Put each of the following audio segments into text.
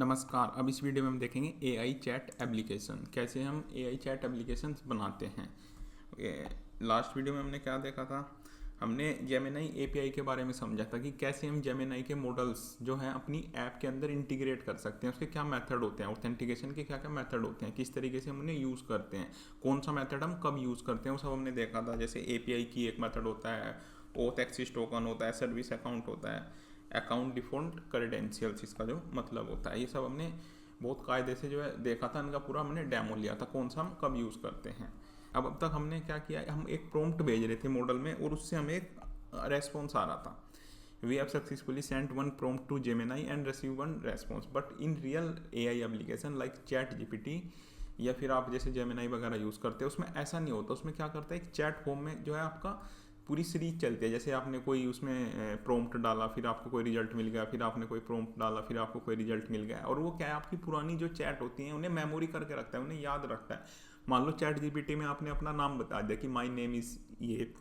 नमस्कार। अब इस वीडियो में हम देखेंगे एआई चैट एप्लीकेशन, कैसे हम एआई चैट एप्लीकेशन बनाते हैं। लास्ट वीडियो में हमने क्या देखा था, हमने जेमिनाई एपीआई के बारे में समझा था कि कैसे हम जेमिनाई के मॉडल्स जो हैं अपनी ऐप के अंदर इंटीग्रेट कर सकते हैं, उसके क्या मेथड होते हैं, ऑथेंटिकेशन के क्या क्या मेथड होते हैं, किस तरीके से हम उन्हें यूज़ करते हैं, कौन सा मेथड हम कब यूज़ करते हैं, वो सब हमने देखा था। जैसे एपीआई की एक मेथड होता है, ओथ एक्सिस टोकन होता है, सर्विस अकाउंट होता है, अकाउंट डिफ़ॉल्ट क्रेडेंशियल्स इसका जो मतलब होता है, ये सब हमने बहुत कायदे से जो है देखा था। इनका पूरा हमने डेमो लिया था कौन सा हम कब यूज़ करते हैं। अब तक हमने क्या किया, हम एक प्रॉम्प्ट भेज रहे थे मॉडल में और उससे हमें एक रेस्पॉन्स आ रहा था। We have successfully sent one prompt to Gemini and receive one response, but in real AI application like ChatGPT या फिर आप जैसे जेमिनाई वगैरह यूज़ करते हैं, उसमें ऐसा नहीं होता। उसमें क्या करता है, एक चैट फॉर्म में जो है आपका पूरी सीरीज चलती है। जैसे आपने कोई उसमें प्रॉम्प्ट डाला, फिर आपको कोई रिजल्ट मिल गया, फिर आपने कोई प्रॉम्प्ट डाला, फिर आपको कोई रिजल्ट मिल गया। और वो क्या है, आपकी पुरानी जो चैट होती है उन्हें मेमोरी करके रखता है, उन्हें याद रखता है। मान लो चैट जीपीटी में आपने अपना नाम बता दिया कि माई नेम इज़ ये,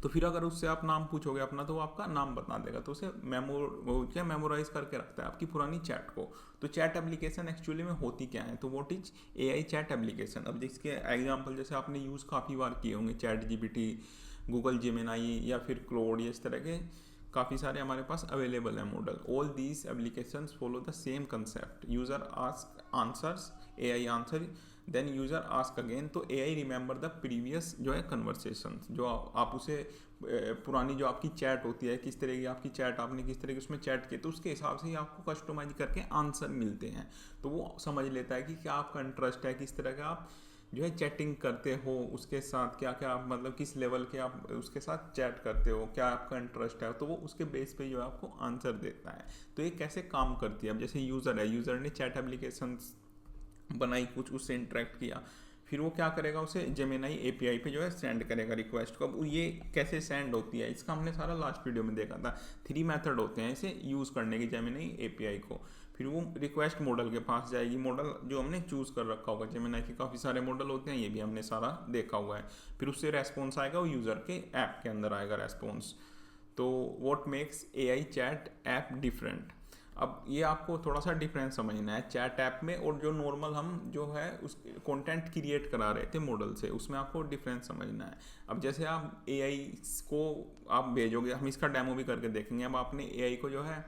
तो फिर अगर उससे आप नाम पूछोगे अपना तो वो आपका नाम बता देगा। तो उसे वो क्या मेमोराइज करके रखता है आपकी पुरानी चैट को। तो चैट एप्लीकेशन एक्चुअली में होती क्या है, तो what is AI chat application. अब जिसके एग्जांपल जैसे आपने यूज़ काफ़ी बार किए होंगे, चैट जीपीटी, गूगल जेमिनाई या फिर क्लोड, इस तरह के काफ़ी सारे हमारे पास अवेलेबल है model. All these applications follow the same concept, user ask answers, AI answer, then user ask again. तो एआई रिमेंबर द प्रीवियस जो है कन्वर्सेशन, जो आप उसे पुरानी जो आपकी चैट होती है, किस तरह की आपकी चैट, आपने किस तरह की उसमें चैट की, तो उसके हिसाब से ही आपको कस्टमाइज करके आंसर मिलते हैं। तो वो समझ लेता है कि क्या आपका इंटरेस्ट है, किस तरह का आप जो है चैटिंग करते हो, उसके साथ क्या क्या आप मतलब किस लेवल के आप उसके साथ चैट करते हो, क्या आपका इंटरेस्ट है, तो वो उसके बेस पे जो है आपको आंसर देता है। तो ये कैसे काम करती है। अब जैसे यूज़र है, यूज़र ने चैट एप्लीकेशन बनाई, कुछ उससे इंटरेक्ट किया, फिर वो क्या करेगा, उसे जेमिनाई एपीआई पे जो है सेंड करेगा रिक्वेस्ट को। अब ये कैसे सेंड होती है, इसका हमने सारा लास्ट वीडियो में देखा था। 3 मेथड होते हैं इसे यूज़ करने की जेमिनाई एपीआई को। फिर वो रिक्वेस्ट मॉडल के पास जाएगी, मॉडल जो हमने चूज़ कर रखा होगा। जेमिनाई के काफ़ी सारे मॉडल होते हैं, ये भी हमने सारा देखा हुआ है। फिर उससे रेस्पॉन्स आएगा, वो यूज़र के ऐप के अंदर आएगा रेस्पॉन्स। तो what makes AI chat app different. अब ये आपको थोड़ा सा डिफरेंस समझना है चैट ऐप में और जो नॉर्मल हम जो है उस कंटेंट क्रिएट करा रहे थे मॉडल से, उसमें आपको डिफरेंस समझना है। अब जैसे आप एआई को आप भेजोगे, हम इसका डेमो भी करके देखेंगे। अब आपने एआई को जो है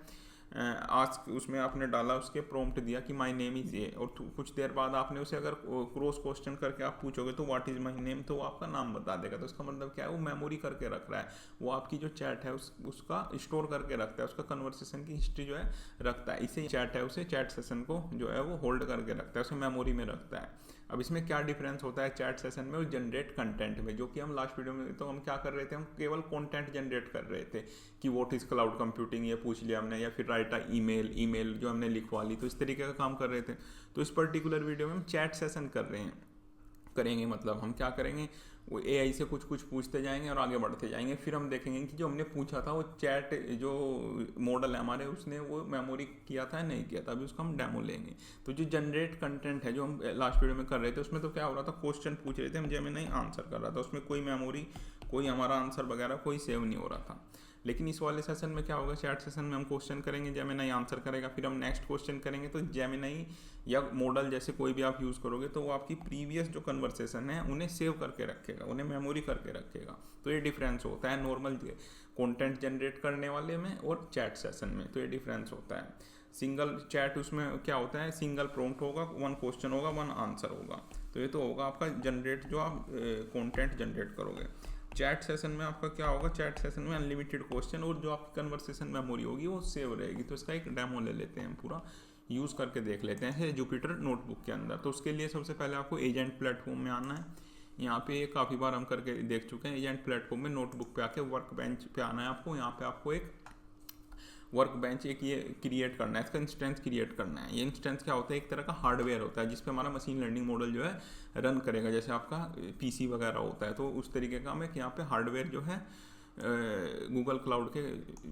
आज उसमें आपने डाला, उसके प्रॉम्प्ट दिया कि माय नेम इज़ ये, और कुछ देर बाद आपने उसे अगर क्रॉस क्वेश्चन करके आप पूछोगे तो व्हाट इज़ माय नेम, तो वो आपका नाम बता देगा। तो इसका मतलब क्या है, वो मेमोरी करके रख रहा है, वो आपकी जो चैट है उसका स्टोर करके रखता है, उसका कन्वर्सेशन की हिस्ट्री जो है रखता है। इसे चैट है, उसे चैट सेशन को जो है वो होल्ड करके रखता है, उसे मेमोरी में रखता है। अब इसमें क्या डिफरेंस होता है चैट सेशन में और जनरेट कंटेंट में, जो कि हम लास्ट वीडियो में तो हम क्या कर रहे थे, हम केवल कंटेंट जनरेट कर रहे थे कि व्हाट इज़ क्लाउड कंप्यूटिंग, ये पूछ लिया हमने, या फिर राइट अ ईमेल जो हमने लिखवा ली, तो इस तरीके का काम कर रहे थे। तो इस पर्टिकुलर वीडियो में हम चैट सेशन कर रहे हैं, करेंगे। मतलब हम क्या करेंगे, वो एआई से कुछ कुछ पूछते जाएंगे और आगे बढ़ते जाएंगे। फिर हम देखेंगे कि जो हमने पूछा था वो चैट जो मॉडल है हमारे, उसने वो मेमोरी किया था या नहीं किया था, अभी उसका हम डेमो लेंगे। तो जो जनरेट कंटेंट है जो हम लास्ट वीडियो में कर रहे थे, उसमें तो क्या हो रहा था, क्वेश्चन पूछ रहे थे हम, जेमिनी आंसर कर रहा था, उसमें कोई मेमोरी, कोई हमारा आंसर वगैरह कोई सेव नहीं हो रहा था। लेकिन इस वाले सेशन में क्या होगा, चैट सेशन में हम क्वेश्चन करेंगे, जेमिनी आंसर करेगा, फिर हम नेक्स्ट क्वेश्चन करेंगे, तो जेमिनी या मॉडल जैसे कोई भी आप यूज़ करोगे तो वो आपकी प्रीवियस जो कन्वर्सेशन है उन्हें सेव करके रखेगा, उन्हें मेमोरी करके रखेगा। तो ये डिफरेंस होता है नॉर्मल कंटेंट जनरेट करने वाले में और चैट सेशन में, तो ये डिफरेंस होता है। सिंगल चैट उसमें क्या होता है, सिंगल प्रॉम्प्ट होगा, 1 क्वेश्चन होगा, 1 आंसर होगा। तो ये तो होगा आपका जनरेट, जो आप कंटेंट जनरेट करोगे। चैट सेशन में आपका क्या होगा, चैट सेशन में अनलिमिटेड क्वेश्चन और जो आपकी कन्वर्सेशन मेमोरी होगी वो सेव रहेगी। तो इसका एक डेमो ले लेते हैं, पूरा यूज़ करके देख लेते हैं जुपिटर नोटबुक के अंदर। तो उसके लिए सबसे पहले आपको एजेंट प्लेटफॉर्म में आना है। यहाँ पे काफ़ी बार हम करके देख चुके हैं। एजेंट प्लेटफॉर्म में नोटबुक पे आके वर्क बेंच पे आना है आपको। यहाँ पे आपको एक वर्क बेंच एक ये क्रिएट करना है, इसका इंस्टेंस क्रिएट करना है। ये इंस्टेंस क्या होता है, एक तरह का हार्डवेयर होता है जिसपे हमारा मशीन लर्निंग मॉडल जो है रन करेगा। जैसे आपका पीसी वगैरह होता है, तो उस तरीके का हम एक यहाँ पे हार्डवेयर जो है गूगल क्लाउड के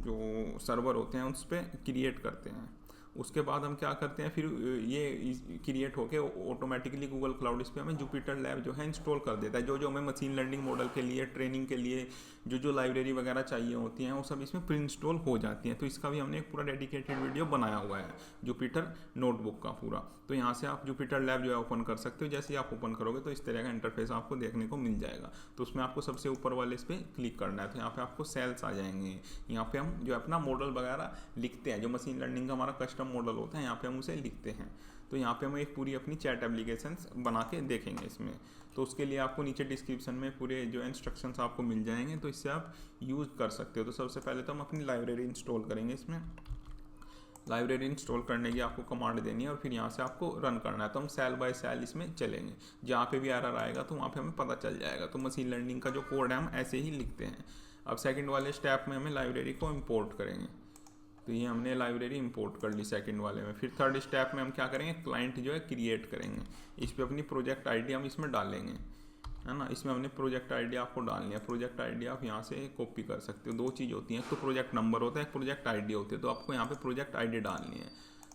जो सर्वर होते हैं उस पर क्रिएट करते हैं। उसके बाद हम क्या करते हैं, फिर ये क्रिएट होके ऑटोमेटिकली गूगल क्लाउड इस पर हमें जुपिटर लैब जो है इंस्टॉल कर देता है। जो जो हमें मशीन लर्निंग मॉडल के लिए, ट्रेनिंग के लिए जो जो लाइब्रेरी वगैरह चाहिए होती हैं वो सब इसमें प्री इंस्टॉल हो जाती हैं। तो इसका भी हमने एक पूरा डेडिकेटेड वीडियो बनाया हुआ है जुपिटर नोटबुक का पूरा। तो यहाँ से आप जुपिटर लैब जो है ओपन कर सकते हो। जैसे ही आप ओपन करोगे तो इस तरह का इंटरफेस आपको देखने को मिल जाएगा। तो उसमें आपको सबसे ऊपर वाले इस पर क्लिक करना है। तो यहाँ पे आपको सेल्स आ जाएंगे। यहाँ पे हम जो अपना मॉडल वगैरह लिखते हैं, जो मशीन लर्निंग का हमारा कस्टम मॉडल होता है, यहाँ पे हम उसे लिखते हैं। तो यहाँ पे हम एक पूरी अपनी चैट एप्लीकेशंस बना के देखेंगे इसमें। तो उसके लिए आपको नीचे डिस्क्रिप्शन में पूरे जो इंस्ट्रक्शंस आपको मिल जाएंगे, तो इससे आप यूज़ कर सकते हो। तो सबसे पहले तो हम अपनी लाइब्रेरी इंस्टॉल करेंगे। इसमें लाइब्रेरी इंस्टॉल करने की आपको कमांड देनी है और फिर यहाँ से आपको रन करना है। तो हम सेल बाय सेल इसमें चलेंगे, जहाँ पे भी एरर आएगा तो वहाँ पे हमें पता चल जाएगा। तो मशीन लर्निंग का जो कोड है हम ऐसे ही लिखते हैं। अब सेकंड वाले स्टेप में हमें लाइब्रेरी को इंपोर्ट करेंगे। तो ये हमने लाइब्रेरी इंपोर्ट कर ली सेकंड वाले में। फिर थर्ड स्टेप में हम क्या करेंगे, क्लाइंट जो है क्रिएट करेंगे। इस पर अपनी प्रोजेक्ट आईडी हम इसमें डालेंगे, है ना। इसमें हमने प्रोजेक्ट आईडी आपको डालनी है। प्रोजेक्ट आईडी आप यहाँ से कॉपी कर सकते हो। दो चीज़ होती हैं, एक तो प्रोजेक्ट नंबर होता है, एक प्रोजेक्ट आईडी होती है। तो आपको यहाँ पे प्रोजेक्ट आईडी डालनी है।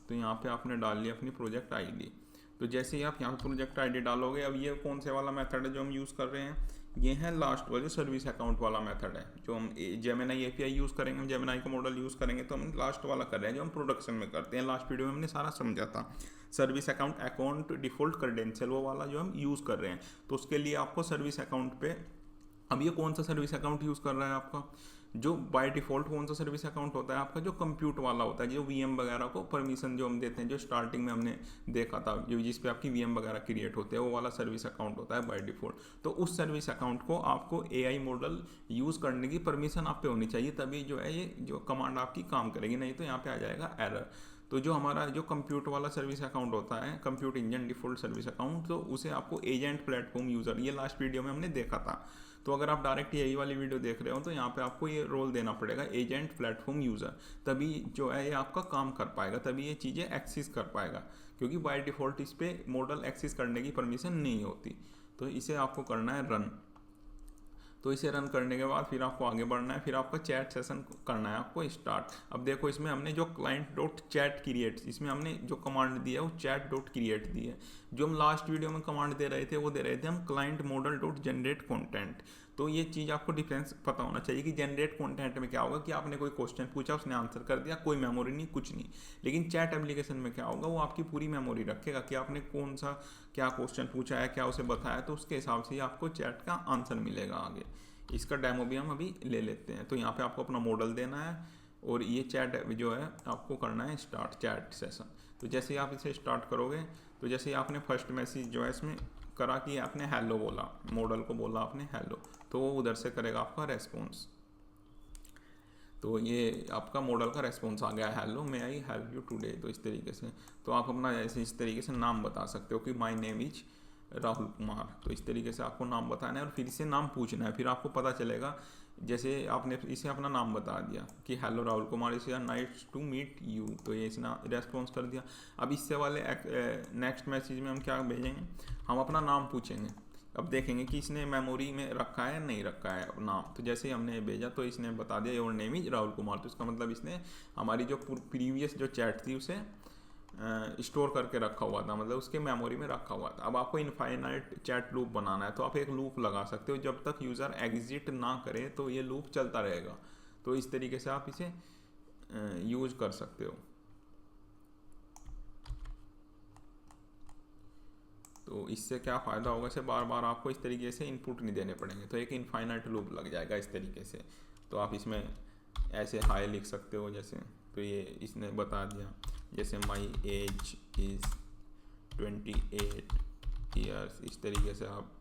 तो यहाँ पे आपने डाल लिया अपनी प्रोजेक्ट आईडी। तो जैसे ही आप यहाँ पे प्रोजेक्ट आईडी डालोगे, अब ये कौन से वाला मेथड है जो हम यूज़ कर रहे हैं, ये है लास्ट वाला जो सर्विस अकाउंट वाला मेथड है। जो हम जेमिनी एपीआई यूज़ करेंगे, हम जेमिनी का मॉडल यूज़ करेंगे, तो हम लास्ट वाला कर रहे हैं जो हम प्रोडक्शन में करते हैं। लास्ट वीडियो में हमने सारा समझा था। सर्विस अकाउंट डिफ़ॉल्ट क्रेडेंशियल वो वाला जो हम यूज़ कर रहे हैं। तो उसके लिए आपको सर्विस अकाउंट पे, अब ये कौन सा सर्विस अकाउंट यूज़ कर रहा है आपका, जो बाय डिफ़ॉल्ट कौन सा सर्विस अकाउंट होता है आपका, जो कंप्यूट वाला होता है, जो वीएम वगैरह को परमिशन जो हम देते हैं, जो स्टार्टिंग में हमने देखा था, जो जिस पे आपकी वीएम वगैरह क्रिएट होते हैं, वो वाला सर्विस अकाउंट होता है बाय डिफ़ॉल्ट। तो उस सर्विस अकाउंट को आपको एआई मॉडल यूज़ करने की परमिशन आप पे होनी चाहिए, तभी जो है ये जो कमांड आपकी काम करेगी, नहीं तो यहाँ पे आ जाएगा एरर। तो जो हमारा जो कंप्यूट वाला सर्विस अकाउंट होता है, compute engine default service account, तो उसे आपको एजेंट प्लेटफॉर्म यूज़र, ये लास्ट वीडियो में हमने देखा था। तो अगर आप डायरेक्ट यही वाली वीडियो देख रहे हो तो यहाँ पे आपको ये रोल देना पड़ेगा, एजेंट प्लेटफॉर्म यूज़र। तभी जो है ये आपका काम कर पाएगा, तभी ये चीज़ें एक्सेस कर पाएगा, क्योंकि बाय डिफ़ॉल्ट इस पर मॉडल एक्सेस करने की परमिशन नहीं होती। तो इसे आपको करना है रन। तो इसे रन करने के बाद फिर आपको आगे बढ़ना है। फिर आपका चैट सेशन करना है आपको स्टार्ट। अब देखो इसमें हमने जो क्लाइंट डॉट चैट क्रिएट, इसमें हमने जो कमांड दी है वो चैट डॉट क्रिएट दी है। जो हम लास्ट वीडियो में कमांड दे रहे थे वो दे रहे थे हम client model dot generate content. तो ये चीज़ आपको डिफरेंस पता होना चाहिए कि जनरेट कंटेंट में क्या होगा कि आपने कोई क्वेश्चन पूछा, उसने आंसर कर दिया, कोई मेमोरी नहीं, कुछ नहीं। लेकिन चैट एप्लीकेशन में क्या होगा, वो आपकी पूरी मेमोरी रखेगा कि आपने कौन सा क्या क्वेश्चन पूछा है, क्या उसे बताया, तो उसके हिसाब से ही आपको चैट का आंसर मिलेगा आगे। इसका डेमो भी हम अभी ले लेते हैं। तो यहाँ पे आपको अपना मॉडल देना है और ये चैट जो है आपको करना है स्टार्ट चैट सेशन। तो जैसे ही आप इसे स्टार्ट करोगे, तो जैसे ही आपने फर्स्ट मैसेज जो है इसमें करा कि आपने हेलो बोला, मॉडल को बोला आपने हेलो, तो वो उधर से करेगा आपका रेस्पॉन्स। तो ये आपका मॉडल का रेस्पॉन्स आ गया, hello may I help you today. तो इस तरीके से तो आप अपना ऐसे इस तरीके से नाम बता सकते हो कि my name is Rahul Kumar. तो इस तरीके से आपको नाम बताना है और फिर इसे नाम पूछना है। फिर आपको पता चलेगा, जैसे आपने इसे अपना नाम बता दिया कि हेलो राहुल कुमार, इसे नाइस टू मीट यू, तो ये इसने रेस्पॉन्स कर दिया। अब इससे वाले नेक्स्ट मैसेज में हम क्या भेजेंगे, हम अपना नाम पूछेंगे। अब देखेंगे कि इसने मेमोरी में रखा है नहीं रखा है नाम। तो जैसे हमने भेजा तो इसने बता दिया your name is Rahul Kumar. तो इसका मतलब इसने हमारी जो प्रीवियस जो चैट थी उसे स्टोर करके रखा हुआ था, मतलब उसके मेमोरी में रखा हुआ था। अब आपको इनफाइनाइट चैट लूप बनाना है, तो आप एक लूप लगा सकते हो, जब तक यूज़र एग्जिट ना करे तो ये लूप चलता रहेगा। तो इस तरीके से आप इसे यूज कर सकते हो। तो इससे क्या फ़ायदा होगा, इसे बार बार आपको इस तरीके से इनपुट नहीं देने पड़ेंगे, तो एक इनफाइनाइट लूप लग जाएगा इस तरीके से। तो आप इसमें ऐसे हाई लिख सकते हो जैसे, तो ये इसने बता दिया जैसे माई एज इज़ 28 ईयर्स, इस तरीके से आप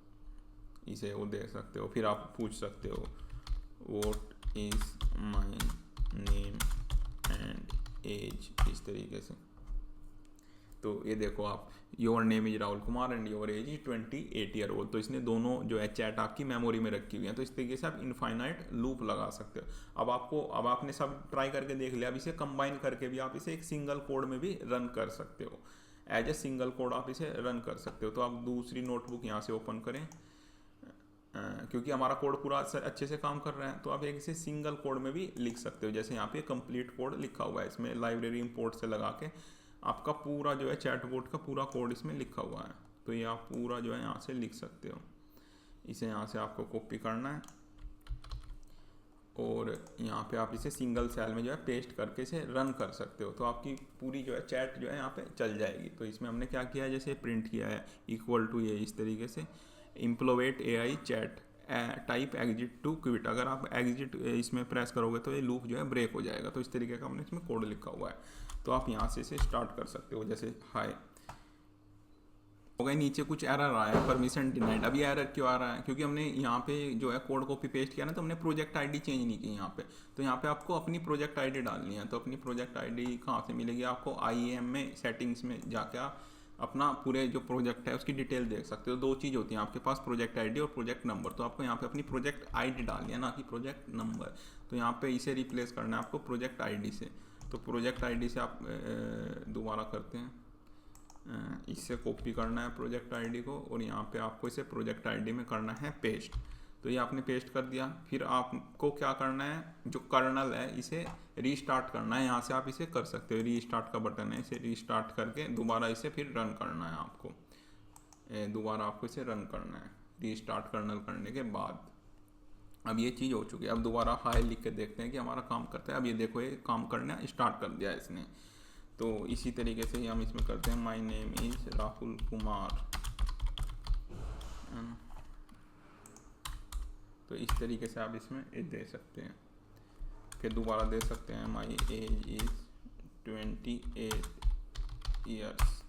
इसे वो देख सकते हो। फिर आप पूछ सकते हो what is my name and age, इस तरीके से। तो ये देखो आप, your name is Rahul Kumar and your age is 28 year old. तो इसने दोनों जो है चैट आपकी मेमोरी में रखी हुई है। तो इस तरीके से आप इनफाइनाइट लूप लगा सकते हो। अब आपने सब ट्राई करके देख लिया, अब इसे कंबाइन करके भी आप इसे एक सिंगल कोड में भी रन कर सकते हो। एज ए सिंगल कोड आप इसे रन कर सकते हो। तो आप दूसरी नोटबुक यहाँ से ओपन करें, क्योंकि हमारा कोड पूरा अच्छे से काम कर रहा है, तो आप एक इसे सिंगल कोड में भी लिख सकते हो। जैसे यहाँ पे कंप्लीट कोड लिखा हुआ है, इसमें लाइब्रेरी इंपोर्ट से लगा के आपका पूरा जो है चैटबॉट का पूरा कोड इसमें लिखा हुआ है। तो ये आप पूरा जो है यहाँ से लिख सकते हो। इसे यहाँ से आपको कॉपी करना है और यहाँ पे आप इसे सिंगल सेल में जो है पेस्ट करके इसे रन कर सकते हो, तो आपकी पूरी जो है चैट जो है यहाँ पे चल जाएगी। तो इसमें हमने क्या किया है, जैसे प्रिंट किया है इक्वल टू ये इस तरीके से इम्प्लोवेट AI chat type exit to quit. अगर आप एग्जिट इसमें प्रेस करोगे तो ये लूप जो है ब्रेक हो जाएगा। तो इस तरीके का हमने इसमें कोड लिखा हुआ है। तो आप यहाँ से इसे स्टार्ट कर सकते हो। जैसे हाय हो गए, नीचे कुछ एरर आया है, परमिशन डिनाइड। अब ये एरर क्यों आ रहा है, क्योंकि हमने यहाँ पे जो है कोड कॉपी पेस्ट किया ना, तो हमने प्रोजेक्ट आईडी चेंज नहीं की यहाँ पे। तो यहाँ पे आपको अपनी प्रोजेक्ट आईडी डालनी है। तो अपनी प्रोजेक्ट आईडी कहाँ से मिलेगी आपको, IAM में सेटिंग्स में जाके आप अपना पूरे जो प्रोजेक्ट है उसकी डिटेल देख सकते हो। दो चीज़ होती है आपके पास, प्रोजेक्ट आईडी और प्रोजेक्ट नंबर। तो आपको यहाँ पे अपनी प्रोजेक्ट आईडी डालनी है, ना कि प्रोजेक्ट नंबर। तो यहाँ पे इसे रिप्लेस करना है आपको प्रोजेक्ट आईडी से। तो प्रोजेक्ट आईडी से आप दोबारा करते हैं, इससे कॉपी करना है प्रोजेक्ट आईडी को और यहाँ पे आपको इसे प्रोजेक्ट आईडी में करना है पेस्ट। तो ये आपने पेस्ट कर दिया। फिर आपको क्या करना है, जो कर्नल है इसे रीस्टार्ट करना है। यहाँ से आप इसे कर सकते हो, रीस्टार्ट का बटन है, इसे रीस्टार्ट करके दोबारा इसे फिर रन करना है आपको। दोबारा आपको इसे रन करना है रीस्टार्ट कर्नल करने के बाद। अब ये चीज़ हो चुकी है। अब दोबारा हाई लिख के देखते हैं कि हमारा काम करता है। अब ये देखो ये काम करना स्टार्ट कर दिया इसने। तो इसी तरीके से ही हम इसमें करते हैं my name is Rahul Kumar, है ना। तो इस तरीके से आप इसमें दे सकते हैं। फिर दोबारा दे सकते हैं माय एज इज़ 28 ईयर्स।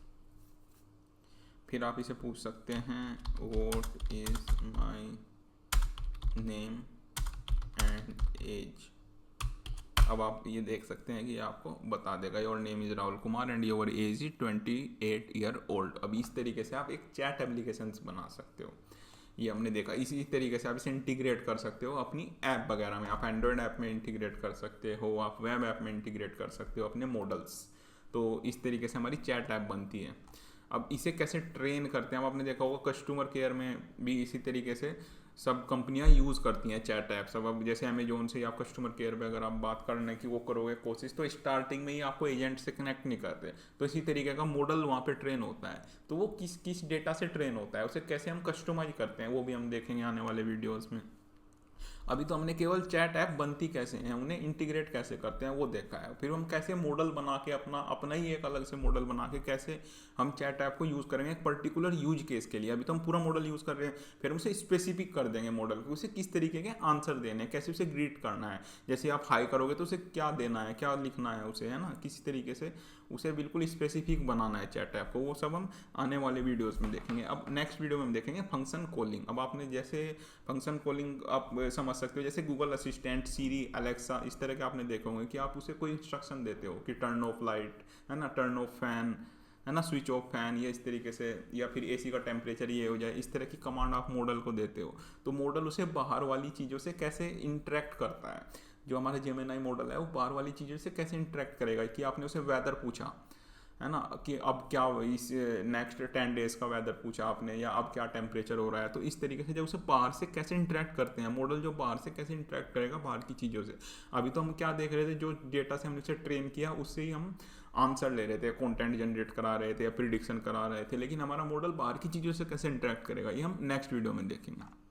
फिर आप इसे पूछ सकते हैं what is my name and age. अब आप ये देख सकते हैं कि आपको बता देगा your name is Rahul Kumar and your age is 28 year old. अब इस तरीके से आप एक चैट एप्लीकेशंस बना सकते हो। ये हमने देखा। इसी तरीके से आप इसे इंटीग्रेट कर सकते हो अपनी ऐप वगैरह में। आप एंड्रॉयड ऐप में इंटीग्रेट कर सकते हो, आप वेब ऐप में इंटीग्रेट कर सकते हो अपने मॉडल्स। तो इस तरीके से हमारी चैट ऐप बनती है। अब इसे कैसे ट्रेन करते हैं, अब आपने देखा होगा कस्टमर केयर में भी इसी तरीके से सब कंपनियां यूज़ करती हैं चैट ऐप्स। अब जैसे अमेजोन से आप कस्टमर केयर पे अगर आप बात करने की वो करोगे कोशिश, तो स्टार्टिंग में ही आपको एजेंट से कनेक्ट नहीं करते। तो इसी तरीके का मॉडल वहाँ पे ट्रेन होता है। तो वो किस किस डेटा से ट्रेन होता है, उसे कैसे हम कस्टमाइज करते हैं, वो भी हम देखेंगे आने वाले वीडियोज़ में। अभी तो हमने केवल चैट ऐप बनती कैसे हैं, उन्हें इंटीग्रेट कैसे करते हैं वो देखा है। फिर हम कैसे मॉडल बना के अपना ही एक अलग से मॉडल बना के कैसे हम चैट ऐप को यूज़ करेंगे एक पर्टिकुलर यूज केस के लिए। अभी तो हम पूरा मॉडल यूज़ कर रहे हैं, फिर हम उसे स्पेसिफिक कर देंगे मॉडल को, उसे किस तरीके के आंसर देने हैं, कैसे उसे ग्रीट करना है। जैसे आप हाई करोगे तो उसे क्या देना है, क्या लिखना है उसे, है ना, किसी तरीके से उसे बिल्कुल स्पेसिफिक बनाना है चैट ऐप को। वो सब हम आने वाले वीडियोस में देखेंगे। अब नेक्स्ट वीडियो में हम देखेंगे फंक्शन कॉलिंग। अब आपने जैसे फंक्शन कॉलिंग आप समझ सकते हो, जैसे गूगल असिस्टेंट, सीरी, अलेक्सा, इस तरह के आपने देखे होंगे कि आप उसे कोई इंस्ट्रक्शन देते हो कि टर्न ऑफ लाइट, है ना, टर्न ऑफ फैन, है ना, स्विच ऑफ फैन, ये इस तरीके से, या फिर एसी का टेम्परेचर ये हो जाए, इस तरह की कमांड आप मॉडल को देते हो। तो मॉडल उसे बाहर वाली चीज़ों से कैसे इंटरेक्ट करता है, जो हमारा जेमिनी मॉडल है वो बाहर वाली चीज़ों से कैसे इंटरेक्ट करेगा। कि आपने उसे वेदर पूछा, है ना, कि अब क्या इस नेक्स्ट 10 डेज़ का वेदर पूछा आपने, या अब क्या टेम्परेचर हो रहा है। तो इस तरीके से जब उसे बाहर से कैसे इंटरेक्ट करते हैं मॉडल, जो बाहर से कैसे इंटरेक्ट करेगा बाहर की चीज़ों से। अभी तो हम क्या देख रहे थे, जो डेटा से हमने उसे ट्रेन किया उससे ही हम आंसर ले रहे थे, कंटेंट जनरेट करा रहे थे या प्रिडिक्शन करा रहे थे। लेकिन हमारा मॉडल बाहर की चीज़ों से कैसे इंटरेक्ट करेगा, ये हम नेक्स्ट वीडियो में देखेंगे।